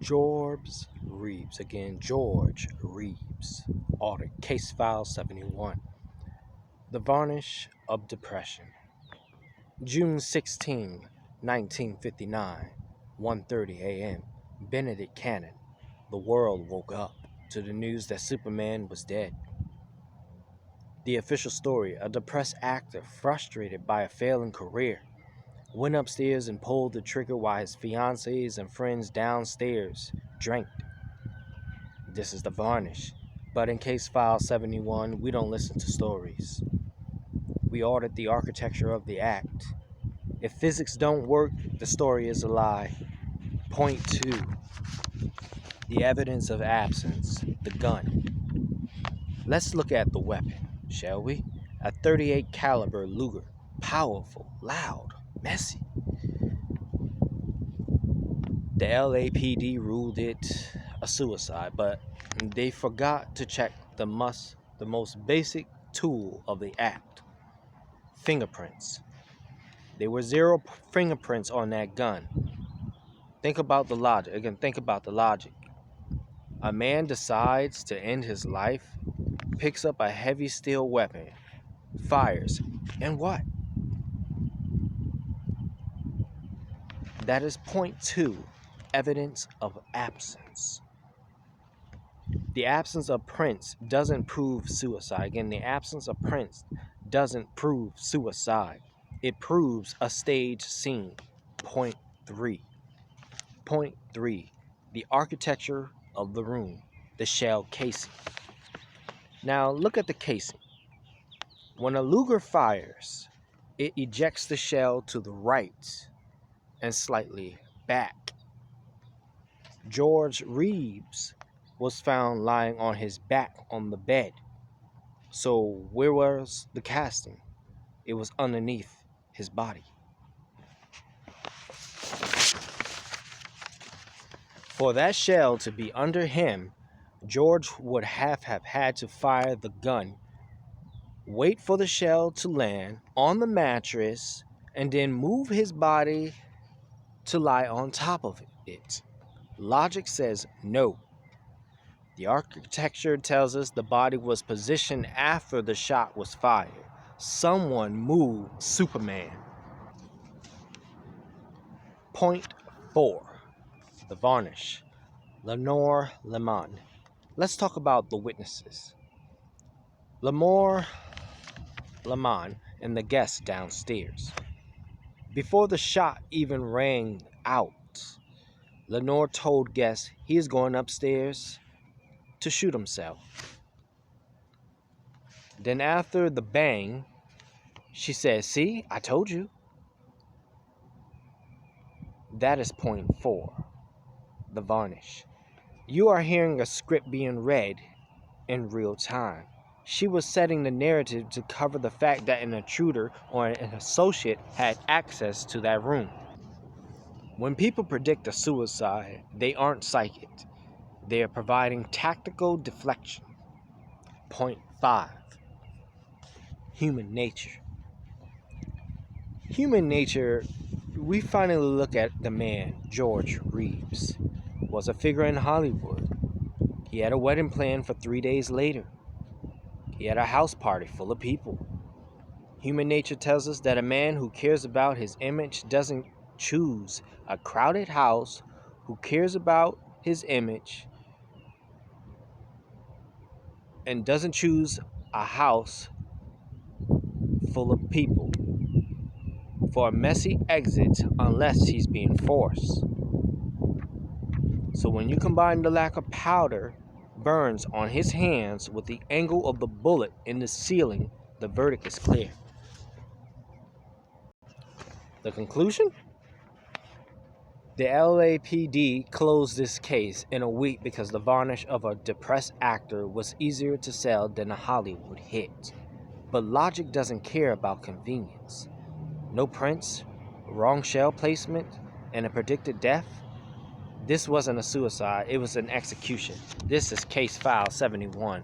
George Reeves, again, George Reeves, audit, case file 71. The Varnish of Depression. June 16, 1959, 1:30 a.m. Benedict Cannon. The world woke up to the news that Superman was dead. The official story: a depressed actor, frustrated by a failing career, went upstairs and pulled the trigger while his fiancées and friends downstairs drank. This is the Varnish, but in case file 71, we don't listen to stories. We audit the architecture of the act. If physics don't work, the story is a lie. Point 2. The evidence of absence, the gun. Let's look at the weapon, shall we? A .38 caliber Luger, powerful, loud, messy. The LAPD ruled it a suicide, but they forgot to check the most basic tool of the act: fingerprints. There were 0 fingerprints on that gun. Think about the logic. Again, think about the logic. A man decides to end his life, picks up a heavy steel weapon, fires, and what? That is point 2, evidence of absence. The absence of prints doesn't prove suicide. Again, the absence of prints doesn't prove suicide. It proves a staged scene. Point 3. Point 3. The architecture of the room, the shell casing. Now look at the casing. When a Luger fires, it ejects the shell to the right and slightly back. George Reeves was found lying on his back on the bed. So where was the casting? It was underneath his body. For that shell to be under him, George would have had to fire the gun, wait for the shell to land on the mattress, and then move his body to lie on top of it. Logic says no. The architecture tells us the body was positioned after the shot was fired. Someone moved Superman. Point 4. The Varnish. Leonore Lemmon. Let's talk about the witnesses. Leonore Lemmon and the guests downstairs. Before the shot even rang out, Leonore told guests he is going upstairs to shoot himself. Then after the bang, she said, "See, I told you." That is point 4, the Varnish. You are hearing a script being read in real time. She was setting the narrative to cover the fact that an intruder or an associate had access to that room. When people predict a suicide, they aren't psychic. They are providing tactical deflection. Point 5. Human nature. Human nature, we finally look at the man, George Reeves, was a figure in Hollywood. He had a wedding planned for 3 days later. He had a house party full of people. Human nature tells us that a man who cares about his image doesn't choose a crowded house, who cares about his image, and doesn't choose a house full of people for a messy exit unless he's being forced. So when you combine the lack of powder burns on his hands with the angle of the bullet in the ceiling, the verdict is clear. The conclusion? The LAPD closed this case in a week because the varnish of a depressed actor was easier to sell than a Hollywood hit. But logic doesn't care about convenience. No prints, wrong shell placement, and a predicted death? This wasn't a suicide, it was an execution. This is case file 71.